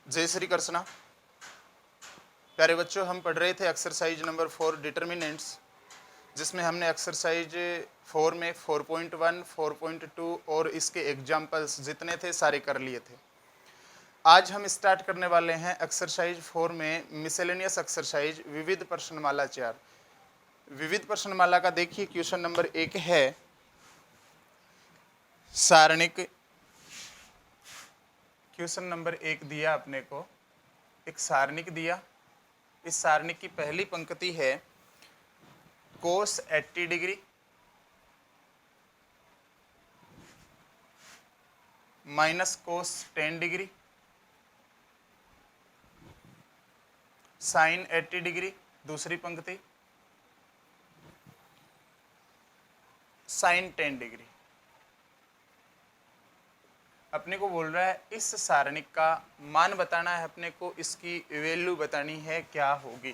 जय श्री कृष्णा। प्यारे बच्चों, हम पढ़ रहे थे एक्सरसाइज नंबर 4 डिटर्मिनेंट्स, जिसमें हमने एक्सरसाइज 4 में 4.1, 4.2 और इसके एग्जाम्पल्स जितने थे सारे कर लिए थे। आज हम स्टार्ट करने वाले हैं एक्सरसाइज 4 में मिसेलेनियस एक्सरसाइज विविध प्रश्नमाला 4। विविध प्रश्नमाला का देखिए क्वेश्चन नंबर 1 है सारणिक। क्वेश्चन नंबर 1 दिया अपने को, एक सारणिक दिया। इस सारणिक की पहली पंक्ति है कोस 80 degree minus cos 10 degree sine 80 degree. दूसरी पंक्ति साइन 10 डिग्री। अपने को बोल रहा है इस सारणिक का मान बताना है, अपने को इसकी वैल्यू बतानी है क्या होगी।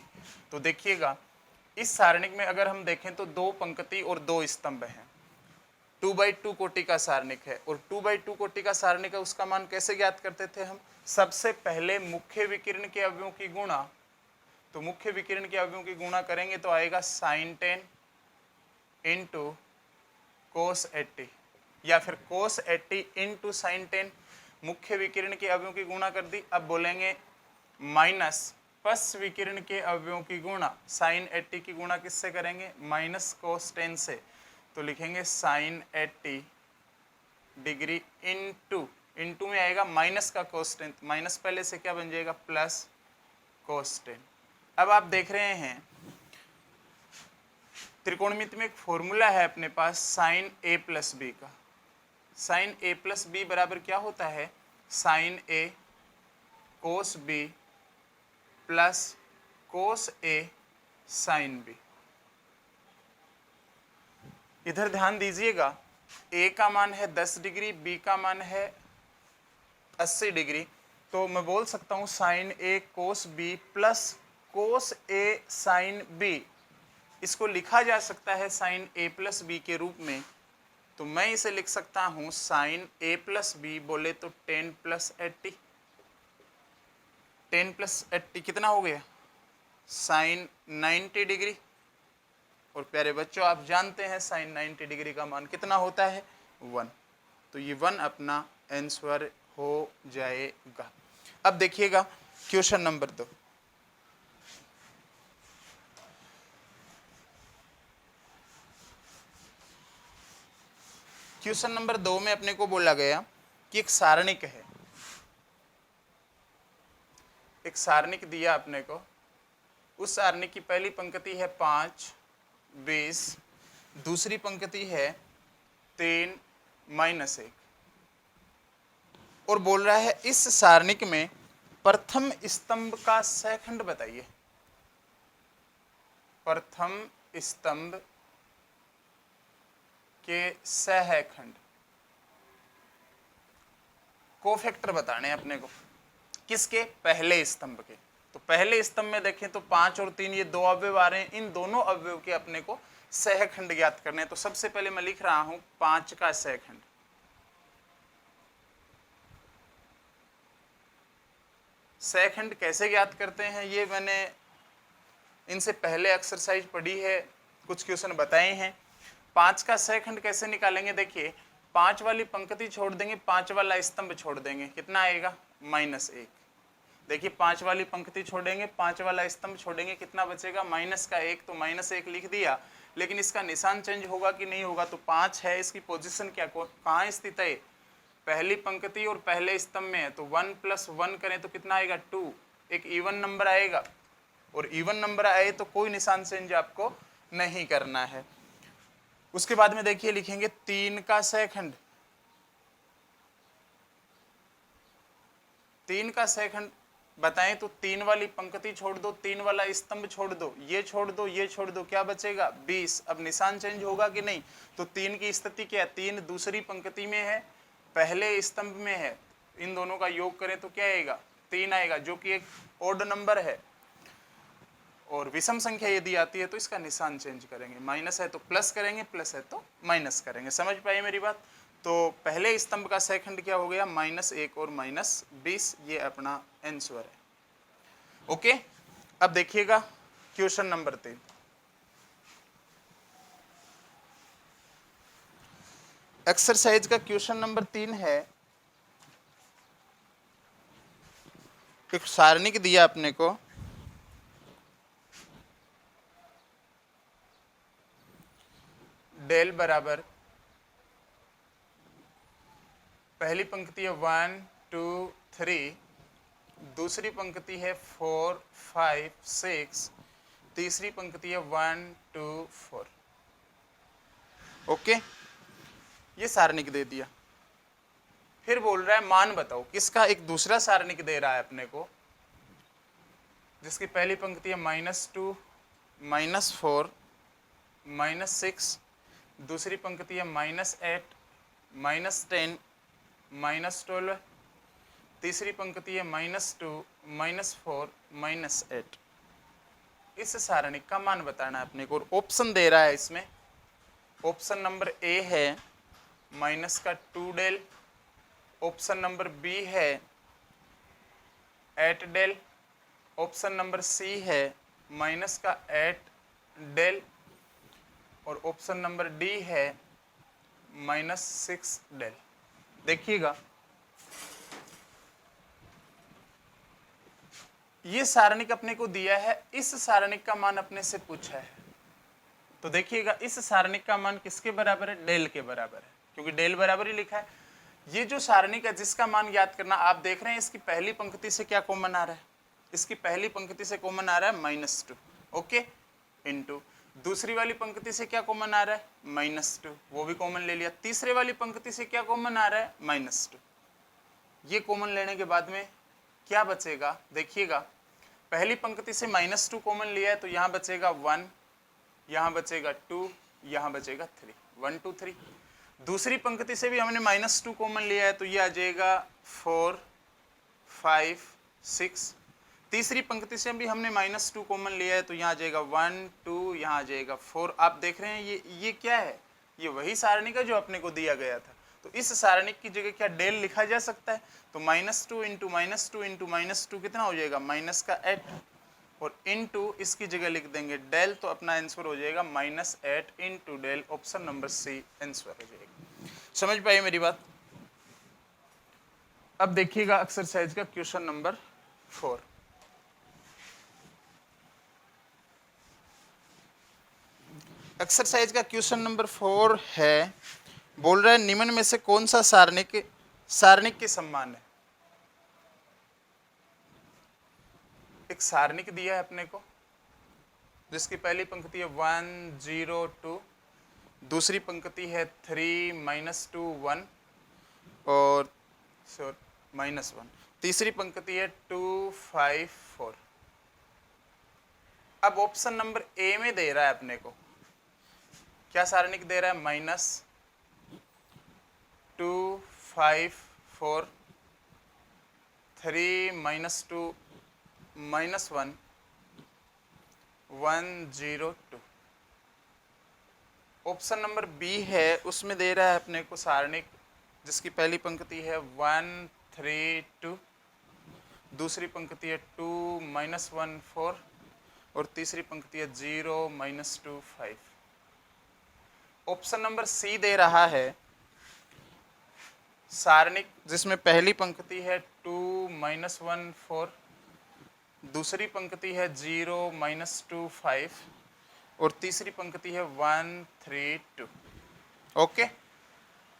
तो देखिएगा, इस सारणिक में अगर हम देखें तो 2 पंक्ति और 2 स्तंभ हैं। 2/2 कोटि का सारणिक है और 2/2 कोटि का सारणिक है। उसका मान कैसे ज्ञात करते थे हम? सबसे पहले मुख्य विकिरण के अवयवों की गुणा। तो मुख्य विकिरण के अवयवों की गुणा करेंगे तो आएगा साइन 10 इंटू कोस 80 या फिर कोस 80 इंटू साइन 10। मुख्य विकिरण के अवयवों की गुणा कर दी। अब बोलेंगे माइनस पश्च विकिरण के अवयवों की गुणा। साइन 80 की गुणा किससे करेंगे? माइनस कोस 10 से। तो लिखेंगे साइन 80 डिग्री इंटू में आएगा माइनस का कोस 10, माइनस पहले से क्या बन जाएगा? Plus cos 10। अब आप देख रहे हैं त्रिकोणमिति में एक फॉर्मूला है अपने पास साइन ए प्लस बी का। साइन ए प्लस बी बराबर क्या होता है? साइन ए कोस बी प्लस कोस ए साइन बी। इधर ध्यान दीजिएगा, ए का मान है 10 डिग्री, बी का मान है 80 डिग्री। तो मैं बोल सकता हूं साइन ए कोस बी प्लस कोस ए साइन बी। इसको लिखा जा सकता है साइन ए प्लस बी के रूप में। तो मैं इसे लिख सकता हूं साइन ए प्लस बी बोले तो 10 प्लस 80। 10 प्लस 80 कितना हो गया? Sine 90 degree. और प्यारे बच्चों, आप जानते हैं साइन 90 डिग्री का मान कितना होता है? 1। तो ये 1 अपना आंसर हो जाएगा। अब देखिएगा क्वेश्चन नंबर 2। क्वेश्चन नंबर 2 में अपने को बोला गया कि एक सारणिक है। एक सारणिक दिया अपने को। उस सारणिक की पहली पंक्ति है 5, 20। दूसरी पंक्ति है 3, -1। और बोल रहा है इस सारणिक में प्रथम स्तंभ का सहखंड बताइए। प्रथम स्तंभ के सहखंड कोफैक्टर बताने हैं अपने को। किसके? पहले स्तंभ के। तो पहले स्तंभ में देखें तो 5 और 3 ये 2 अवयव आ रहे हैं। इन दोनों अवयव के अपने को सहखंड ज्ञात करने हैं। तो सबसे पहले मैं लिख रहा हूं 5 का सहखंड। सहखंड कैसे ज्ञात करते हैं ये मैंने इनसे पहले एक्सरसाइज पढ़ी है, कुछ क्वेश्चन बताए हैं। 5 का सहखंड कैसे निकालेंगे? देखिए, 5 वाली पंक्ति छोड़ देंगे, 5 वाला स्तंभ छोड़ देंगे, कितना आएगा? -1। देखिए, 5 वाली पंक्ति छोड़ेंगे, 5 वाला स्तंभ छोड़ेंगे, कितना बचेगा? -1। तो -1 लिख दिया, लेकिन इसका निशान चेंज होगा कि नहीं होगा? तो 5 है, इसकी पोजीशन क्या कहाँ स्थित है? पहली पंक्ति और पहले स्तंभ में है। तो 1 + 1 करें तो कितना आएगा? 2। एक इवन नंबर आएगा, और इवन नंबर आए तो कोई निशान चेंज आपको नहीं करना है। उसके बाद में देखिए लिखेंगे 3 का सहखंड। 3 का सहखंड बताएं तो 3 वाली पंक्ति छोड़ दो, 3 वाला स्तंभ छोड़ दो, ये छोड़ दो, ये छोड़ दो, क्या बचेगा? 20। अब निशान चेंज होगा कि नहीं? तो 3 की स्थिति क्या है? 3 दूसरी पंक्ति में है, पहले स्तंभ में है। इन दोनों का योग करें तो क्या आएगा? 3 आएगा, जो कि एक ओड नंबर है। और विषम संख्या यदि आती है तो इसका निशान चेंज करेंगे। माइनस है तो प्लस करेंगे, प्लस है तो माइनस करेंगे। समझ पाए मेरी बात? तो पहले स्तंभ का सेकंड क्या हो गया, -1 और -20, ये अपना आंसर है। ओके, अब देखिएगा क्वेश्चन नंबर 3। एक्सरसाइज का क्वेश्चन नंबर 3 है, एक सारणिक दिया अपने को, डेल बराबर पहली पंक्ति है 1 2 3, दूसरी पंक्ति है 4 5 6, तीसरी पंक्ति है 1 2 4। ओके, ये सारणिक दे दिया। फिर बोल रहा है मान बताओ किसका, एक दूसरा सारणिक दे रहा है अपने को जिसकी पहली पंक्ति है -2 -4 -6, दूसरी पंक्ति है -8 -10 -12, तीसरी पंक्ति है -2 -4 -8। इस सारणिक का मान बताना है अपने को, और ऑप्शन दे रहा है इसमें। ऑप्शन नंबर ए है -2 डेल, ऑप्शन नंबर बी है 8 डेल, ऑप्शन नंबर सी है -8 डेल, और ऑप्शन नंबर डी है -6 डेल। देखिएगा ये सारणिक अपने को दिया है, इस सारणिक का मान अपने से पूछा है। तो देखिएगा इस सारणिक का मान किसके बराबर है, डेल के बराबर है, क्योंकि डेल बराबर ही लिखा है। ये जो सारणिक है जिसका मान ज्ञात करना, आप देख रहे हैं इसकी पहली पंक्ति से क्या कॉमन आ रहा है, इसकी पहली पंक्ति से कॉमन आ रहा है -2, ओके, इनटू दूसरी वाली पंक्ति से क्या कॉमन आ रहा है, -2, वो भी कॉमन ले लिया। तीसरे वाली पंक्ति से क्या कॉमन आ रहा है, -2। ये कॉमन लेने के बाद में क्या बचेगा, देखिएगा पहली पंक्ति से -2 कॉमन लिया है तो यहाँ बचेगा 1, यहाँ बचेगा 2, यहाँ बचेगा 3, 1 2 3। दूसरी पंक्ति से भी हमने -2 कॉमन लिया है तो ये आ जाएगा 4 5 6। तीसरी पंक्ति से भी हमने -2 कॉमन लिया है तो यहाँ आ जाएगा 1 2, यहाँ आ जाएगा 4। आप देख रहे हैं ये क्या है, ये वही सारणिक है जो अपने को दिया गया था। तो इस सारणिक की जगह क्या डेल लिखा जा सकता है, तो -2 इंटू -2 इंटू -2 कितना हो जाएगा, -8, और इनटू इसकी जगह लिख देंगे डेल, तो अपना आंसर हो जाएगा -8 into del. Option number C answer हो जाएगा। समझ पाइए मेरी बात। अब देखिएगा एक्सरसाइज का क्वेश्चन नंबर 4। एक्सरसाइज का क्वेश्चन नंबर 4 है, बोल रहा है निम्न में से कौन सा सारणिक के समान है। एक सारणिक दिया है अपने को जिसकी पहली पंक्ति है 1 0 2, दूसरी पंक्ति है 3 -2 1 और -1, तीसरी पंक्ति है 2 5 4। अब ऑप्शन नंबर ए में दे रहा है अपने को क्या सारणिक दे रहा है, -2 5 4 3 -2 -1 1 0 2। ऑप्शन नंबर बी है, उसमें दे रहा है अपने को सारणिक जिसकी पहली पंक्ति है 1 3 2, दूसरी पंक्ति है 2 -1 4 और तीसरी पंक्ति है 0 -2 5। ऑप्शन नंबर सी दे रहा है सारणिक जिसमें पहली पंक्ति है 2 -1 4, दूसरी पंक्ति है 0 -2 5 और तीसरी पंक्ति है 1 3 2, ओके।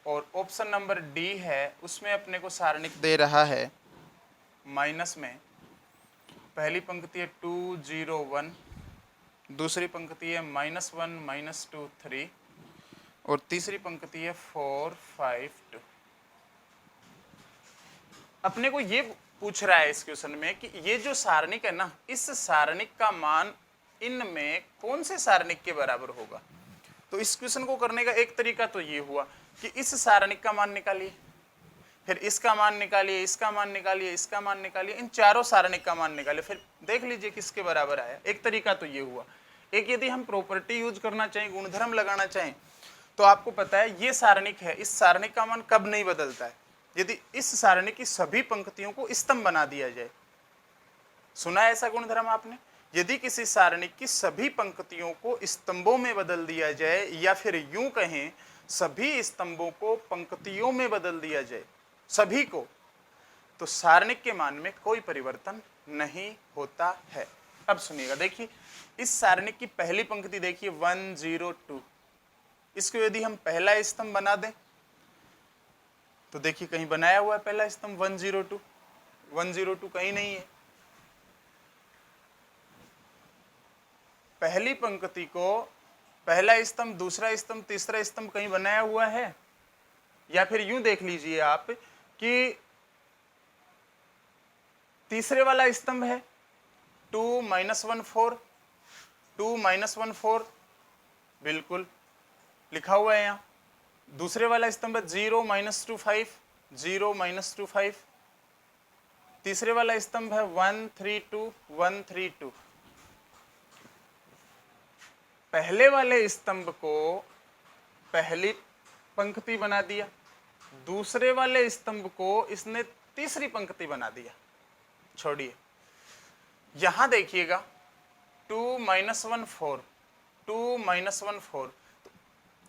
और ऑप्शन नंबर डी है, उसमें अपने को सारणिक दे रहा है माइनस में पहली पंक्ति है 2 0 1, दूसरी पंक्ति है -1 -2 3 और तीसरी पंक्ति है 4 5 2। अपने को ये पूछ रहा है इस क्वेश्चन में कि ये जो सारणिक है ना, इस सारणिक का मान इनमें कौन से सारणिक के बराबर होगा। तो इस क्वेश्चन को करने का एक तरीका तो ये हुआ कि इस सारणिक का मान निकालिए, फिर इसका मान निकालिए, इसका मान निकालिए, इसका मान निकालिए, इन चारों सारणिक का मान निकालिए, फिर देख लीजिए किसके बराबर आया। एक तरीका तो ये हुआ। एक यदि हम प्रॉपर्टी यूज करना चाहें, गुणधर्म लगाना चाहें, तो आपको पता है ये सारणिक है, इस सारणिक का मान कब नहीं बदलता है? यदि इस सारणिक की सभी पंक्तियों को स्तंभ बना दिया जाए। सुना है ऐसा गुणधर्म आपने? यदि किसी सारणिक की सभी पंक्तियों को स्तंभों में बदल दिया जाए, या फिर यूं कहें सभी स्तंभों को पंक्तियों में बदल दिया जाए, सभी को, तो सारणिक के मान में कोई परिवर्तन नहीं होता है। अब सुनिएगा, देखिए इस सारणिक की पहली पंक्ति देखिए 102, इसको यदि हम पहला स्तंभ बना दें तो देखिए कहीं बनाया हुआ है पहला स्तंभ 102? 102 कहीं नहीं है। पहली पंक्ति को पहला स्तंभ, दूसरा स्तंभ, तीसरा स्तंभ कहीं बनाया हुआ है? या फिर यूं देख लीजिए आप कि तीसरे वाला स्तंभ है 2 - 1 4, 2 - 1 4 बिल्कुल लिखा हुआ है यहाँ। दूसरे वाला स्तंभ है 0 - 2 5, 0 - 2 5। तीसरे वाला स्तंभ है 1 3 2, 1 3 2। पहले वाले स्तंभ को पहली पंक्ति बना दिया, दूसरे वाले स्तंभ को इसने तीसरी पंक्ति बना दिया। छोड़िए, यहां देखिएगा 2 - 1 4, 2 - 1 4,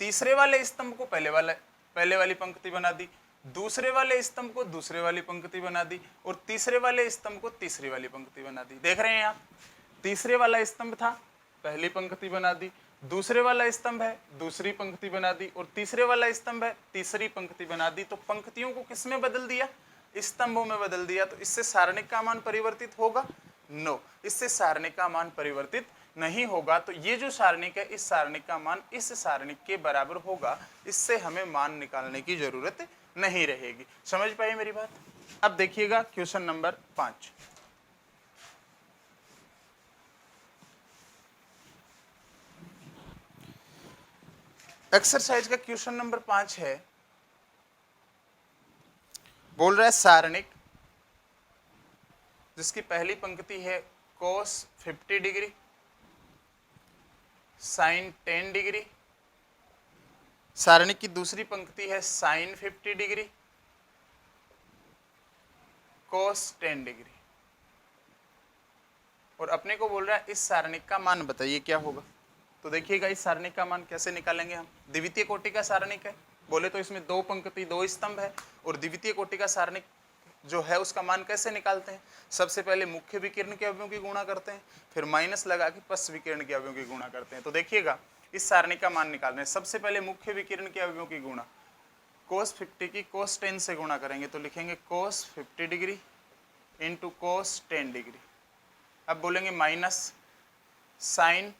तीसरे वाले स्तंभ को पहले वाली पंक्ति बना दी, दूसरे वाले स्तंभ को दूसरे वाली पंक्ति बना दी, और तीसरे वाले स्तंभ को तीसरी वाली पंक्ति बना दी। देख रहे हैं आप, तीसरे वाला स्तंभ था, पहली पंक्ति बना दी, दूसरे वाला स्तंभ है, दूसरी पंक्ति बना दी, और तीसरे वाला स्तंभ है, तीसरी पंक्ति बना दी। तो पंक्तियों को किसमें बदल दिया? स्तंभों में बदल दिया। तो इससे सारणिक का मान परिवर्तित होगा? नो, इससे सारणिक का मान परिवर्तित नहीं होगा। तो ये जो सारणिक है, इस सारणिक का मान इस सारणिक के बराबर होगा। इससे हमें मान निकालने की जरूरत नहीं रहेगी। समझ पाए मेरी बात? अब देखिएगा क्वेश्चन नंबर 5। एक्सरसाइज का क्वेश्चन नंबर 5 है, बोल रहा है सारणिक जिसकी पहली पंक्ति है cos 50 डिग्री, sin 10 डिग्री, सारणिक की दूसरी पंक्ति है sin 50 डिग्री, cos 10 डिग्री, और अपने को बोल रहा है इस सारणिक का मान बताइए क्या होगा। तो देखिएगा इस सारणिक का मान कैसे निकालेंगे हम। द्वितीय कोटि का सारणिक है, बोले तो इसमें 2 पंक्ति 2 स्तंभ है, और द्वितीय कोटि का सारणिक जो है उसका मान कैसे निकालते हैं? सबसे पहले मुख्य विकिरण के अवयवों की गुणा करते हैं, फिर माइनस लगा के पश्च विकिरण के अवयवों की गुणा करते हैं। तो देखिएगा इस सारणिक का मान निकालना है। सबसे पहले मुख्य विकिरण के अवयवों की गुणा, cos 50 की cos 10 से गुणा करेंगे, तो लिखेंगे cos 50 degree into cos 10 degree. अब बोलेंगे minus sin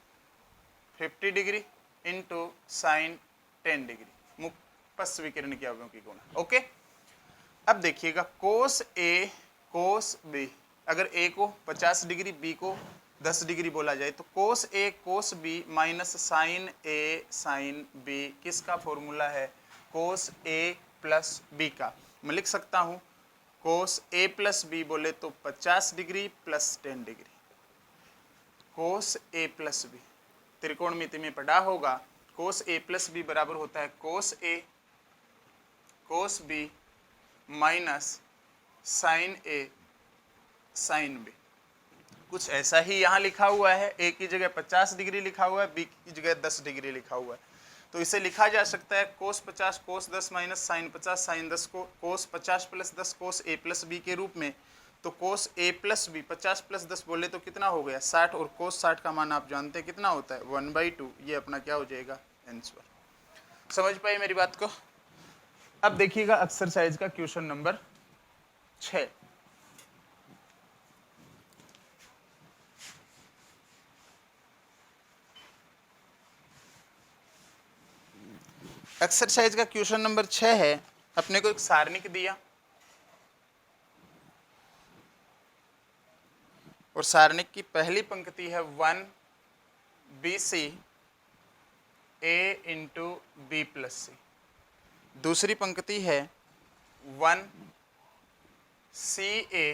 50 degree into sin 10 degree, पश्च विकिरण के अवयवों की गुणा। ओके, अब देखिएगा cos A cos B, अगर A को 50 डिग्री B को 10 डिग्री बोला जाए तो cos A cos B minus sin A sin B किसका फॉर्मूला है? cos A प्लस B का। मैं लिख सकता हूँ cos A प्लस B बोले तो 50 degree plus 10 degree, cos A plus B त्रिकोणमिति में पढ़ा होगा। cos A प्लस B बराबर होता है cos A cos B minus sine A sine B. कुछ ऐसा ही यहाँ लिखा हुआ है, ए की जगह 50 डिग्री लिखा हुआ है, बी की जगह 10 डिग्री लिखा हुआ है। तो इसे लिखा जा सकता है cos 50 cos 10 minus sine 50 sine 10 को cos 50 plus 10 cos A plus B के रूप में। तो cos A plus B 50 plus 10 बोले तो कितना हो गया? 60, और cos 60 का मान आप जानते हैं कितना होता है? 1/2। ये अपना क्या हो जाएगा? आंसर। समझ पाए मेरी बात को? अब देखिएगा एक्सरसाइज का क्वेश्चन नंबर 6। एक्सरसाइज का क्वेश्चन नंबर 6 है, अपने को एक सारणिक दिया और सारणिक की पहली पंक्ति है 1 BC A into B plus C, दूसरी पंक्ति है 1 CA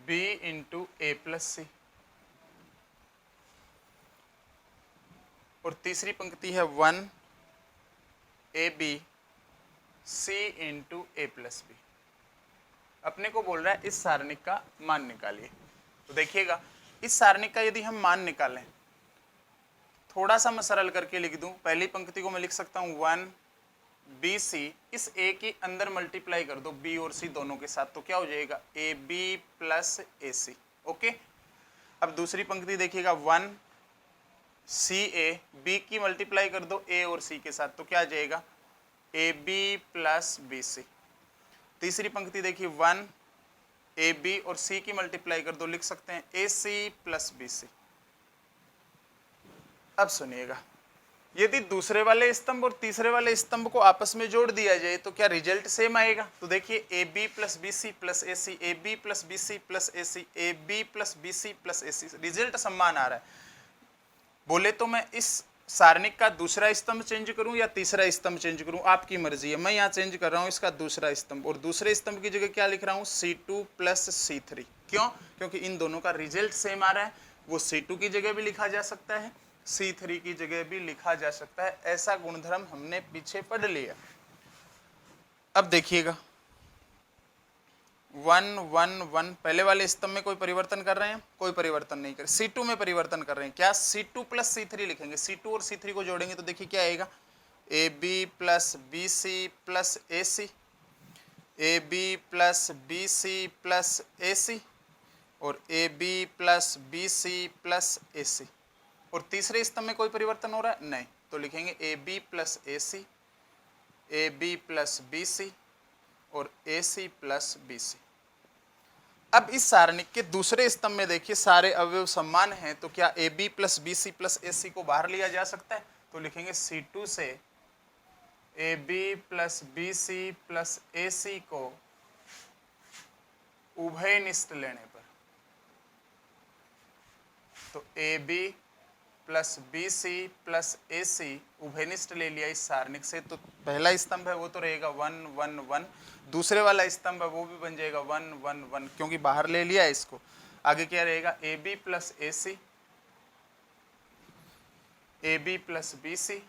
B into A plus C, और तीसरी पंक्ति है 1 A B C into A plus B. अपने को बोल रहा है इस सारणिक का मान निकालिए। तो देखिएगा इस सारणिक का यदि हम मान निकालें, थोड़ा सा मैं सरल करके लिख दूं, पहली पंक्ति को मैं लिख सकता हूं 1 बी सी, इस ए के अंदर मल्टीप्लाई कर दो बी और सी दोनों के साथ, तो क्या हो जाएगा A B plus A C. Okay, अब दूसरी पंक्ति देखिएगा 1 सी ए, बी की मल्टीप्लाई कर दो ए और सी के साथ, तो क्या आ जाएगा A B plus B C. तीसरी पंक्ति देखिए 1 ए बी और सी की मल्टीप्लाई कर दो, लिख सकते हैं ए सी प्लस बी सी। अब सुनिएगा, यदि दूसरे वाले स्तंभ और तीसरे वाले स्तंभ को आपस में जोड़ दिया जाए तो क्या रिजल्ट सेम आएगा? तो देखिए A B plus B C plus A C, A B plus B C plus A C, A B plus B C plus A C, result समान आ रहा है। बोले तो मैं इस सारणिक का दूसरा स्तंभ चेंज करूं या तीसरा स्तंभ चेंज करूं, आपकी मर्जी है। मैं यहाँ चेंज कर रहा हूं इसका दूसरा स्तंभ, और दूसरे स्तंभ की जगह क्या लिख रहा हूं C2 प्लस C3। क्यों? क्योंकि इन दोनों का रिजल्ट सेम आ रहा है। वो C2 की जगह भी लिखा जा सकता है, C3 की जगह भी लिखा जा सकता है, ऐसा गुणधर्म हमने पीछे पढ़ लिया। अब देखिएगा 1 1 1, पहले वाले स्तंभ में कोई परिवर्तन कर रहे हैं? कोई परिवर्तन नहीं कर। C2 में परिवर्तन कर रहे हैं, क्या C2 प्लस C3 लिखेंगे, C2 और C3 को जोड़ेंगे तो देखिए क्या आएगा A B plus B C plus A C, A B plus B C plus A C, और A B plus B C plus A C. और तीसरे स्तंभ में कोई परिवर्तन हो रहा है? नहीं, तो लिखेंगे A B plus A C, A B plus B C और ए सी प्लस बी सी। अब इस सारणिक के दूसरे स्तंभ में देखिए सारे अवयव समान हैं, तो क्या A B plus B C plus A C को बाहर लिया जा सकता है? तो लिखेंगे C2 से A B plus B C plus A C को उभयनिष्ठ लेने पर, तो A B plus B C plus A C उभयनिष्ठ ले लिया इस सारणिक से, तो पहला स्तंभ है वो तो रहेगा 1 1 1, दूसरे वाला स्तंभ है वो भी बन जाएगा 1 1 1, क्योंकि बाहर ले लिया है इसको। आगे क्या रहेगा A B plus A C, A B plus B C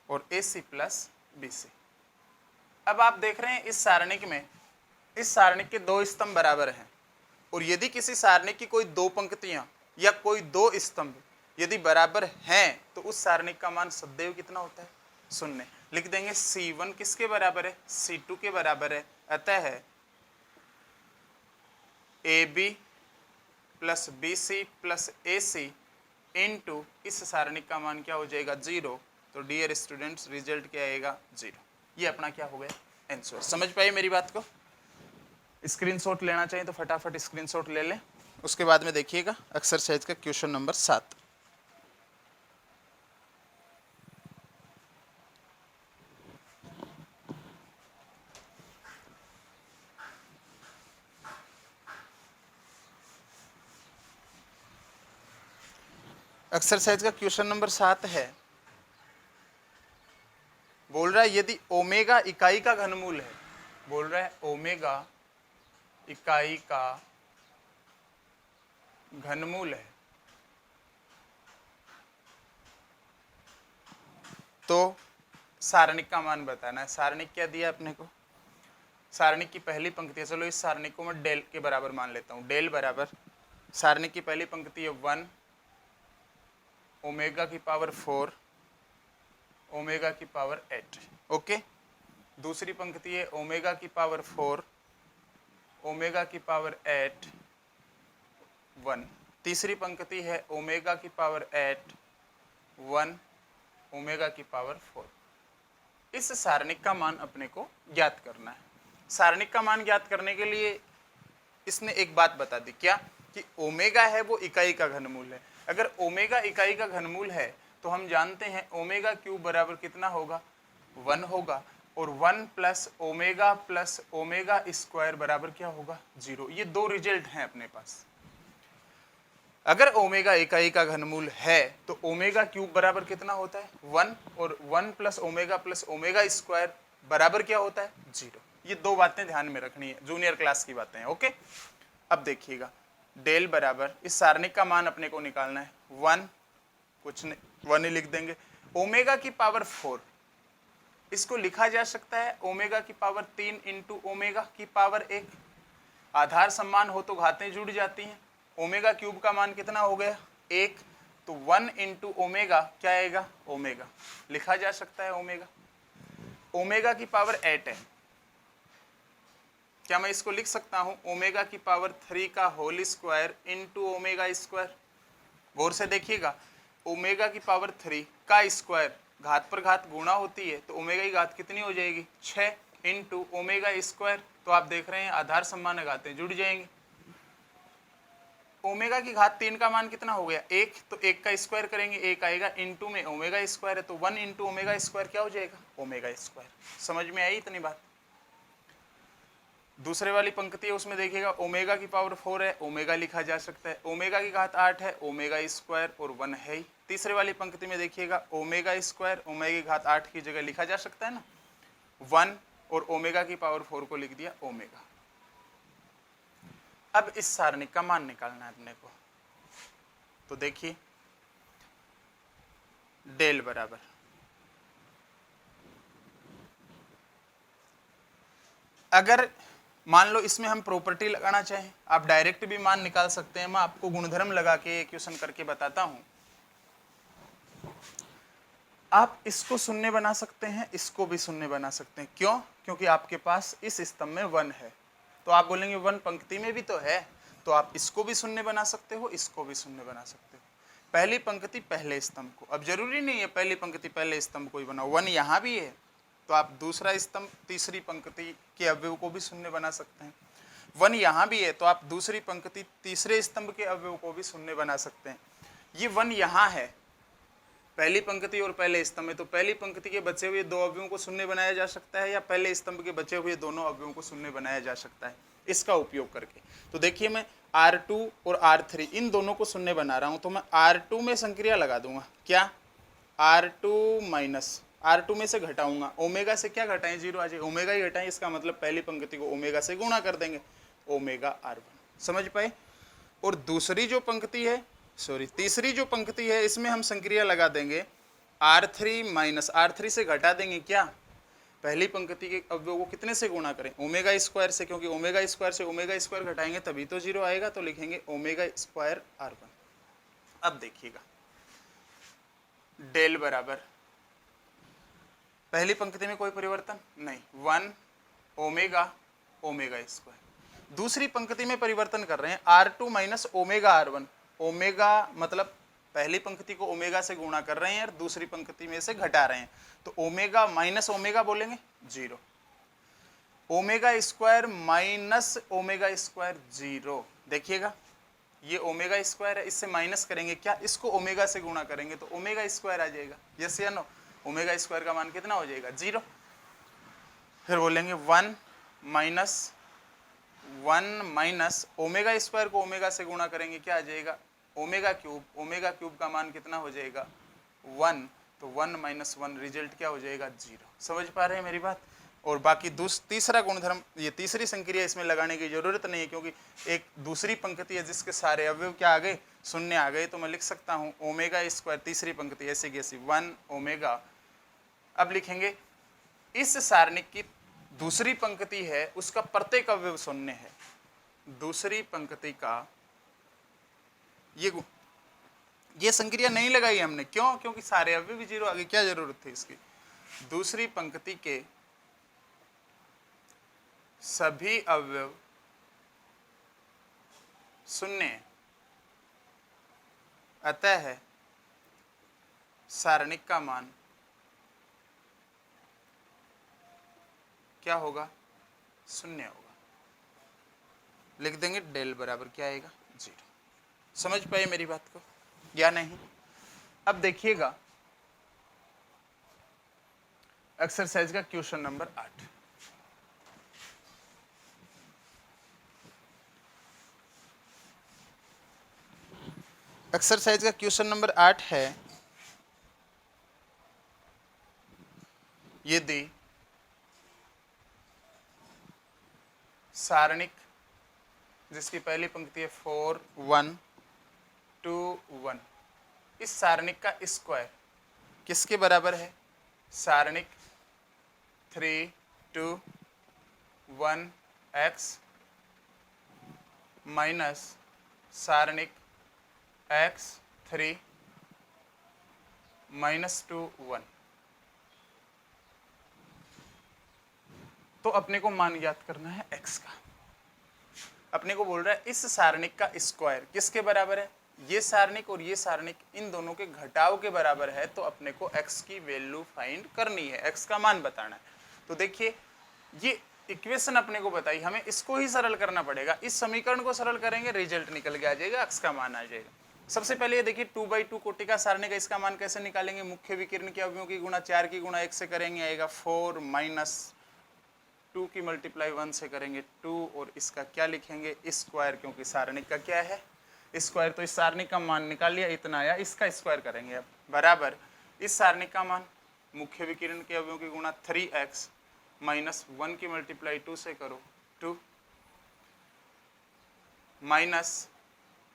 और ए सी प्लस बी सी। अब आप देख रहे हैं इस सारणिक में, इस सारणिक के दो स्तंभ बराबर हैं, और यदि किसी सारणिक की कोई दो पंक्तियां या कोई दो स्तंभ यदि बराबर हैं तो उस सारणिक का मान सदैव कितना होता है? शून्य। लिख देंगे C1 किसके बराबर है? C2 के बराबर है। अतः A B plus B C plus A C into इस सारणिक का मान क्या हो जाएगा 0। तो डियर स्टूडेंट्स रिजल्ट क्या आएगा 0। ये अपना क्या हो गया आंसर। समझ पाए मेरी बात को? स्क्रीनशॉट लेना चाहिए तो फटाफट स्क्रीनशॉट ले लें। उसके बाद में देखिएगा एक्सरसाइज का क्वेश्चन नंबर 7। एक्सरसाइज का क्वेश्चन नंबर 7 है, बोल रहा है यदि ओमेगा इकाई का घनमूल है, बोल रहा है ओमेगा इकाई का घनमूल है, तो सारणिक का मान बताना है। सारणिक क्या दिया अपने को? सारणिक की पहली पंक्ति है, चलो इस सारणिक को मैं डेल के बराबर मान लेता हूँ। डेल बराबर सारणिक की पहली पंक्ति है 1 ओमेगा की पावर 4 ओमेगा की पावर 8। ओके, दूसरी पंक्ति है ओमेगा की पावर 4 ओमेगा की पावर 8 1। तीसरी पंक्ति है ओमेगा की पावर 8 1 ओमेगा की पावर 4। इस सारणिक का मान अपने को ज्ञात करना है। सारणिक का मान ज्ञात करने के लिए इसने एक बात बता दी, क्या कि ओमेगा है वो इकाई का घनमूल है। अगर ओमेगा इकाई का घनमूल है तो हम जानते हैं ओमेगा क्यूब बराबर कितना होगा 1 होगा, और 1 प्लस ओमेगा स्क्वायर बराबर क्या होगा 0। ये दो रिजल्ट हैं अपने पास। अगर ओमेगा इकाई का घनमूल है तो ओमेगा क्यूब बराबर कितना होता है 1, और 1 प्लस ओमेगा स्क्वायर बराबर क्या होता है 0। ये दो बातें ध्यान में रखनी है, जूनियर क्लास की बातें हैं। ओके, अब देखिएगा डेल बराबर इस सारणिक का मान अपने को निकालना है 1, कुछ नहीं 1 ही लिख देंगे, ओमेगा की पावर 4, इसको लिखा जा सकता है ओमेगा की पावर 3 इंटू ओमेगा की पावर 1। आधार समान हो तो घातें जुड़ जाती हैं। ओमेगा क्यूब का मान कितना हो गया 1, तो 1 इंटू ओमेगा क्या आएगा ओमेगा, लिखा जा सकता है ओमेगा। ओमेगा की पावर 8 है, क्या मैं इसको लिख सकता हूं ओमेगा की पावर 3 का whole square into omega square. गौर से देखिएगा, ओमेगा की पावर 3 का स्क्वायर, घात पर घात गुणा होती है तो ओमेगा की घात कितनी हो जाएगी 6 इंटू ओमेगा स्क्वायर। तो आप देख रहे हैं आधार समान घातें जुड़ जाएंगी। ओमेगा की घात 3 का मान कितना हो गया 1, तो 1 का स्क्वायर करेंगे 1 आएगा, इंटू में ओमेगा स्क्वायर है तो 1 इंटू ओमेगा स्क्वायर क्या हो जाएगा ओमेगा स्क्वायर। समझ में आई इतनी बात। दूसरे वाली पंक्ति है उसमें देखिएगा ओमेगा की पावर 4 है, ओमेगा लिखा जा सकता है, ओमेगा की घात 8 है, ओमेगा स्क्वायर और 1 है ही। तीसरे वाली पंक्ति में देखिएगा ओमेगा स्क्वायर, ओमेगा की घात 8 की जगह लिखा जा सकता है ना 1, और ओमेगा की पावर 4 को लिख दिया ओमेगा। अब इस सारणिक का मान निकालना है अपने को, तो देखिए डेल बराबर, अगर मान लो इसमें हम प्रॉपर्टी लगाना चाहें, आप डायरेक्ट भी मान निकाल सकते हैं, मैं आपको गुणधर्म लगा के इक्वेशन करके बताता हूं। आप इसको शून्य बना सकते हैं, इसको भी शून्य बना सकते हैं। क्यों? क्योंकि आपके पास इस स्तंभ में 1 है, तो आप बोलेंगे 1 पंक्ति में भी तो है, तो आप इसको भी शून्य बना सकते हो, इसको भी शून्य बना सकते हो। पहली पंक्ति पहले स्तंभ को, अब जरूरी नहीं है पहली पंक्ति पहले स्तंभ को ही बनाओ, 1 यहाँ भी है तो आप दूसरा स्तंभ तीसरी पंक्ति के अवयव को भी शून्य बना सकते हैं। 1 यहाँ भी है तो आप दूसरी पंक्ति तीसरे स्तंभ के अवयव को भी शून्य बना सकते हैं। ये 1 यहाँ है पहली पंक्ति और पहले स्तंभ में, तो पहली पंक्ति के बचे हुए 2 अवयवों को शून्य बनाया जा सकता है, या पहले स्तंभ के बचे हुए दोनों अवयवों को शून्य बनाया जा सकता है इसका उपयोग करके। तो देखिए मैं R2 और R3 इन दोनों को शून्य बना रहा हूं, तो मैं R2 में संक्रिया लगा दूंगा, क्या R2 माइनस R2 में से घटाऊंगा, ओमेगा से क्या घटाएं 0 आ जाए, ओमेगा ही घटाएं, इसका मतलब पहली पंक्ति को ओमेगा से गुणा कर देंगे, ओमेगा R1। समझ पाए? और दूसरी जो पंक्ति है, तीसरी जो पंक्ति है इसमें हम संक्रिया लगा देंगे R3 माइनस R3 से घटा देंगे क्या पहली पंक्ति के अवयव को कितने से गुणा करें ओमेगा स्क्वायर से, क्योंकि ओमेगा स्क्वायर से ओमेगा स्क्वायर घटाएंगे तभी तो 0 आएगा, तो लिखेंगे ओमेगा स्क्वायर R1। अब देखिएगा डेल बराबर, पहली पंक्ति में कोई परिवर्तन नहीं 1 ओमेगा ओमेगा स्क्वायर, दूसरी पंक्ति में परिवर्तन कर रहे हैं R2 minus omega R1, omega मतलब पहली पंक्ति को ओमेगा से गुणा कर रहे हैं और दूसरी पंक्ति में से घटा रहे हैं, तो ओमेगा माइनस ओमेगा बोलेंगे 0, omega square minus omega square 0। देखिएगा ये ओमेगा स्क्वायर है, इससे माइनस करेंगे क्या, इसको ओमेगा से गुणा करेंगे तो ओमेगा स्क्वायर आ जाएगा, यस या नो, ओमेगा स्क्वायर का मान कितना हो जाएगा 0। फिर बोलेंगे 1 माइनस ओमेगा स्क्वायर को ओमेगा से गुणा करेंगे क्या आ जाएगा ओमेगा क्यूब का मान कितना हो जाएगा 1, तो 1 माइनस 1 रिजल्ट क्या हो जाएगा 0। समझ पा रहे हैं मेरी बात? और बाकी तीसरा गुणधर्म, ये तीसरी संक्रिया इसमें लगाने की जरूरत नहीं है, क्योंकि एक दूसरी पंक्ति है जिसके सारे अवयव क्या आ गए शून्य आ गए, तो मैं लिख सकता हूँ ओमेगा स्क्वायर, तीसरी पंक्ति ऐसी की ऐसी 1 ओमेगा। अब लिखेंगे इस सारणिक की दूसरी पंक्ति है उसका प्रत्येक अवयव शून्य है, दूसरी पंक्ति का ये संक्रिया नहीं लगाई हमने, क्यों? क्योंकि सारे अवयव भी 0 आगे, क्या जरूरत थी इसकी। दूसरी पंक्ति के सभी अवयव शून्य, अतः सारणिक का मान क्या होगा शून्य होगा। लिख देंगे डेल बराबर क्या आएगा 0। समझ पाए मेरी बात को या नहीं? अब देखिएगा एक्सरसाइज का क्वेश्चन नंबर 8। एक्सरसाइज का क्वेश्चन नंबर 8 है, यदि सारणिक जिसकी पहली पंक्ति है 4 1 2 1, इस सारणिक का स्क्वायर किसके बराबर है? सारणिक 3 2 1 x माइनस सारणिक x 3 -2 1। तो अपने को मान ज्ञात करना है x का। अपने को बोल रहा है इस सारणिक का स्क्वायर किसके बराबर है? ये सारणिक और ये सारणिक इन दोनों के घटाव के बराबर है। तो अपने को x की वैल्यू फाइंड करनी है, x का मान बताना है। तो देखिए ये इक्वेशन अपने को बताई, हमें इसको ही सरल करना पड़ेगा। इस समीकरण को सरल करेंगे, रिजल्ट निकल के आ जाएगा, x का मान आ जाएगा। सबसे पहले ये देखिए 2/2 कोटि का सारणिक, इसका मान कैसे निकालेंगे? मुख्य विकिरण के अवयवों की गुणा 4 की गुणा 1 से करेंगे, आएगा 4 माइनस 2 की मल्टीप्लाई 1 से करेंगे 2, और इसका क्या लिखेंगे? स्क्वायर, क्योंकि सारणिक का क्या है? स्क्वायर। तो इस सारणिक का मान निकाल लिया, इतना आया, इसका स्क्वायर करेंगे अब, बराबर इस सारणिक का मान मुख्य विकिरण के अवयवों की गुणा 3x माइनस 1 की मल्टीप्लाई 2 से करो 2, माइनस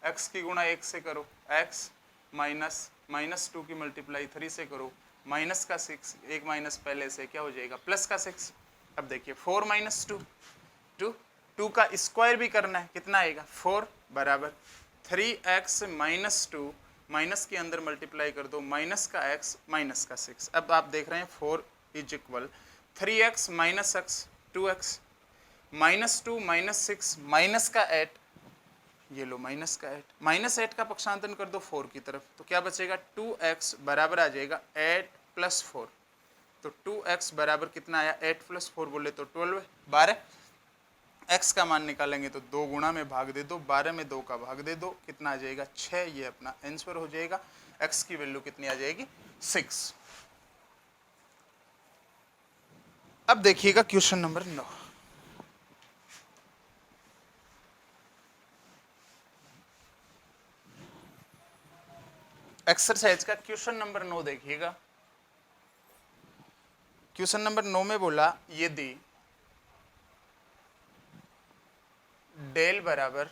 x की गुणा 1 से करो x, माइनस 2 की मल्टीप्लाई 3 से करो, माइनस का 6, एक माइनस पहले से क्या हो जाएगा? प्लस का 6। अब देखिए 4 माइनस 2 2 का स्क्वायर भी करना है, कितना आएगा? 4 बराबर 3x माइनस 2, माइनस के अंदर मल्टीप्लाई कर दो, माइनस का x माइनस का 6। अब आप देख रहे हैं 4 is equal 3x minus x 2x, minus 2 minus 6 minus का 8, ये लो माइनस का 8, माइनस 8 का पक्षांतरण कर दो 4 की तरफ, तो क्या बचेगा? 2x बराबर आ जाएगा 8 प्लस 4। तो 2x बराबर कितना आया? 8 प्लस 4 बोले तो 12 12। x का मान निकालेंगे तो 2 गुणा में भाग दे दो, 12 में 2 का भाग दे दो, कितना आ जाएगा? 6। ये अपना आंसर हो जाएगा। x की वैल्यू कितनी आ जाएगी? 6। अब देखिएगा क्वेश्चन नंबर 9। एक्सरसाइज का क्वेश्चन नंबर 9 देखिएगा। क्वेश्चन नंबर 9 में बोला यदि डेल बराबर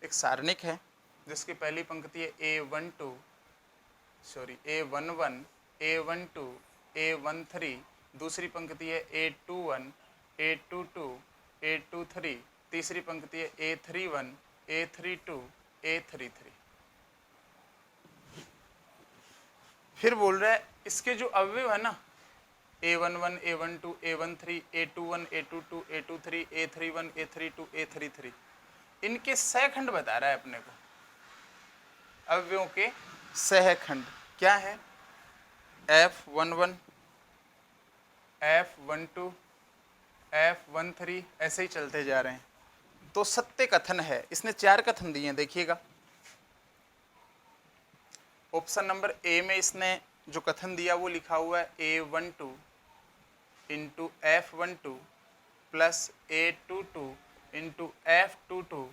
एक सारणिक है जिसकी पहली पंक्ति है a11 a12 a13, दूसरी पंक्ति है a21 a22 a23, तीसरी पंक्ति है a31 a32 a33। फिर बोल रहा है इसके जो अवयव है ना, a11 a12 a13 a21 a22 a23 a31 a32 a33, इनके सहखंड बता रहा है अपने को। अवयवों के सहखंड क्या है? f11 f12 f13, ऐसे ही चलते जा रहे हैं। तो सत्य कथन है, इसने 4 कथन दिए हैं, देखिएगा। ऑप्शन नंबर ए में इसने जो कथन दिया वो लिखा हुआ है a12 into f12 plus a22 into f22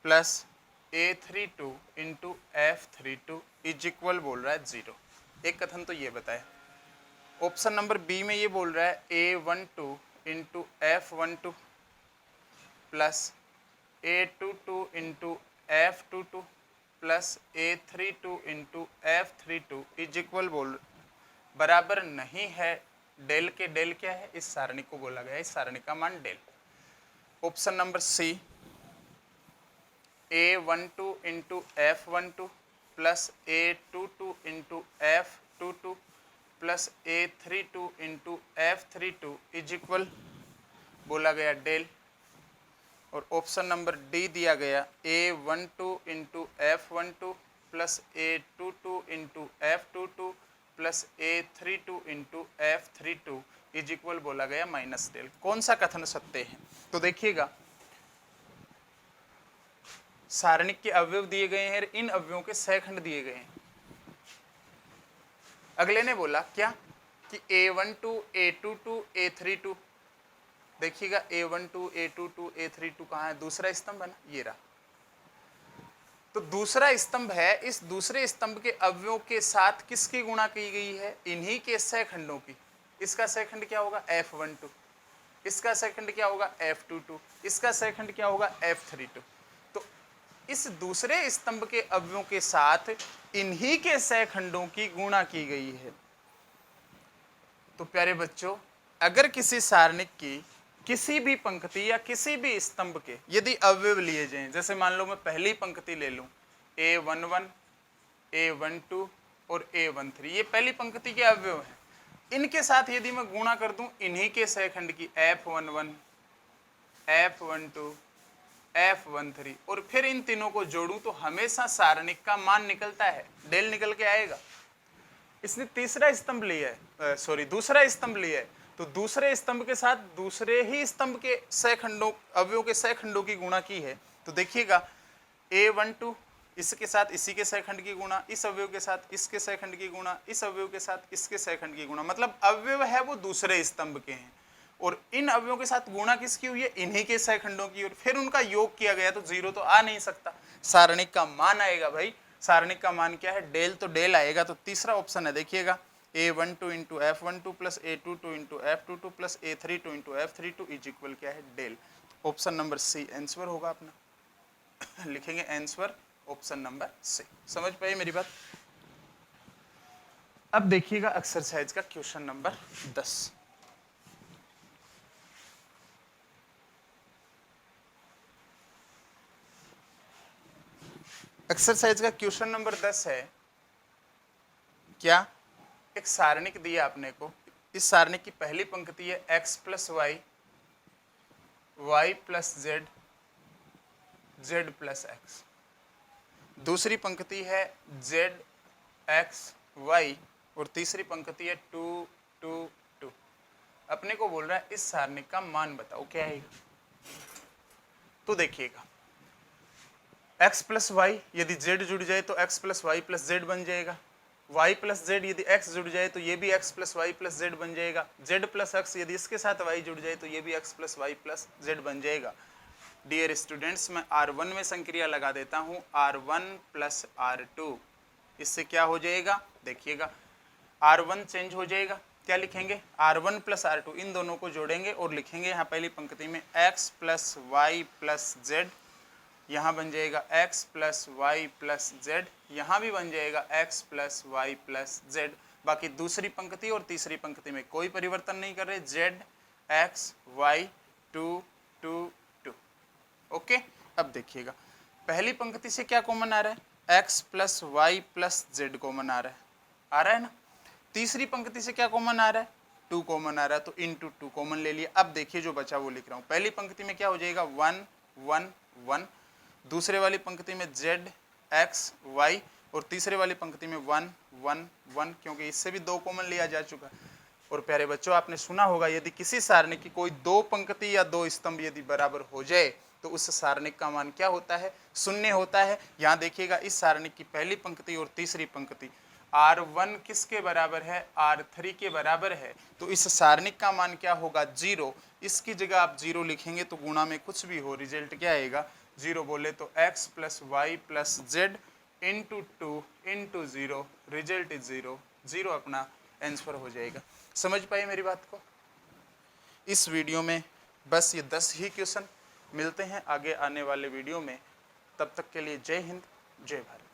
plus a32 into f32 is equal बोल रहा है 0। एक कथन तो ये बताया। ऑप्शन नंबर बी में ये बोल रहा है a12 into f12 plus a22 into f22 plus a32 into f32 is equal बोल बराबर नहीं है डेल के। डेल क्या है? इस सारणी को बोला गया है, इस सारणी का मान del. Option number C a12 into f12 plus a22 into f22 plus a32 into f32 is equal बोला गया डेल। और ऑप्शन नंबर डी दिया गया a12 into f12 plus a22 into f22 plus a32 into f32 is equal बोला गया minus del. कौन सा कथन सत्य है? तो देखिएगा सारणिक के अवयव दिए गए हैं, इन अवयवों के सहखंड दिए गए हैं। अगले ने बोला क्या कि a12 a22 a32, देखिएगा a12 a22 a32 कहाँ है? दूसरा स्तंभ है ना, ये रहा। तो दूसरा स्तंभ है, इस दूसरे स्तंभ के अवयवों के साथ किसकी गुणा की गई है? इन्हीं के सहखंडों की। इसका सहखंड क्या होगा? f12, इसका सहखंड क्या होगा? f22, इसका सहखंड क्या होगा? f32। तो इस दूसरे स्तंभ के अवयवों के साथ इन्हीं के सहखंडों की गुणा की गई है। तो प्यारे बच्चों, अगर किसी सारणिक की किसी भी पंक्ति या किसी भी स्तंभ के यदि अवयव लिए जाएं, जैसे मान लो मैं पहली पंक्ति ले लूं A11, A12 और A13, ये पहली पंक्ति के अवयव हैं। इनके साथ यदि मैं गुणा कर दूं इन्हीं के सहखंड की F11, F12, F13 और फिर इन तीनों को जोड़ूं तो हमेशा सारणिक का मान निकलता है, डेल निकल के आएगा। इसने तीसरा स्तंभ लिया है, दूसरा स्तंभ लिया है, तो दूसरे स्तंभ के साथ दूसरे ही स्तंभ के सहखंडों अवयवों के सहखंडों की गुणा की है। तो देखिएगा A12 इसके साथ इसी के सहखंड की गुणा, इस अवयव के साथ इसके सहखंड की गुणा, इस अवयव के साथ इसके सहखंड की गुणा, मतलब अवयव है वो दूसरे स्तंभ के हैं और इन अवयवों के साथ गुणा किसकी हुई है, इन्हीं के सहखंडों की, और फिर उनका योग किया गया तो जीरो तो आ नहीं सकता, सारणिक का मान आएगा भाई। सारणिक का मान क्या है, डेल, तो डेल आएगा। तो तीसरा ऑप्शन है, देखिएगा A12 into F12 plus A22 into F22 plus A32 into F32 is equal क्या है, del. Option number C answer होगा अपना। लिखेंगे आंसर ऑप्शन नंबर सी। समझ पाइए मेरी बात। अब देखिएगा एक्सरसाइज का क्वेश्चन नंबर 10। एक्सरसाइज का क्वेश्चन नंबर 10 है, क्या एक सारणिक दिया आपने को, इस सारणिक की पहली पंक्ति है x plus y, y plus z, z plus x. दूसरी पंक्ति है जेड एक्स वाई और तीसरी पंक्ति है 2 2 2। अपने को बोल रहा है इस सारणिक का मान बताओ क्या है। तो देखिएगा x प्लस वाई यदि z जुड़ जाए तो x plus Y plus z बन जाएगा, y प्लस जेड यदि x जुड़ जाए तो ये भी x plus Y plus z बन जाएगा, z प्लस x यदि इसके साथ y जुड़ जाए तो ये भी x plus Y plus z बन जाएगा। डियर स्टूडेंट्स, मैं R1 में संक्रिया लगा देता हूँ, R1 प्लस R2, इससे क्या हो जाएगा, देखिएगा R1 चेंज हो जाएगा, क्या लिखेंगे R1 प्लस R2, इन दोनों को जोड़ेंगे और लिखेंगे यहाँ पहली पंक्ति में x plus Y plus z, यहाँ बन जाएगा x plus Y plus z, यहाँ भी बन जाएगा x plus Y plus z. बाकी दूसरी पंक्ति और तीसरी पंक्ति में कोई परिवर्तन नहीं कर रहे, z x y 2 2 2। ओके, अब देखिएगा पहली पंक्ति से क्या कॉमन आ रहा है, x plus Y plus Z common आ रहा है ना। तीसरी पंक्ति से क्या कॉमन आ रहा है, 2 कॉमन आ रहा है, तो इंटू 2 कॉमन ले लिया। अब देखिए जो बचा वो लिख रहा हूँ, पहली पंक्ति में क्या हो जाएगा 1 1 1, दूसरे वाली पंक्ति में z x y और तीसरे वाली पंक्ति में 1 1 1, क्योंकि इससे भी 2 कॉमन लिया जा चुका। और प्यारे बच्चों, आपने सुना होगा यदि किसी सारणिक की कोई 2 पंक्ति या 2 स्तंभ यदि बराबर हो जाए तो उस सारणिक का मान क्या होता है, शून्य होता है। यहाँ देखिएगा इस सारणिक की पहली पंक्ति और तीसरी पंक्ति R1 किसके बराबर है, R3 के बराबर है, तो इस सारणिक का मान क्या होगा, 0। इसकी जगह आप 0 लिखेंगे तो गुणा में कुछ भी हो रिजल्ट क्या आएगा, 0 बोले तो x plus Y plus z into 2 into 0, result is 0, 0 अपना आंसर हो जाएगा। समझ पाए मेरी बात को। इस वीडियो में बस ये 10 ही क्वेश्चन, मिलते हैं आगे आने वाले वीडियो में, तब तक के लिए जय हिंद जय भारत।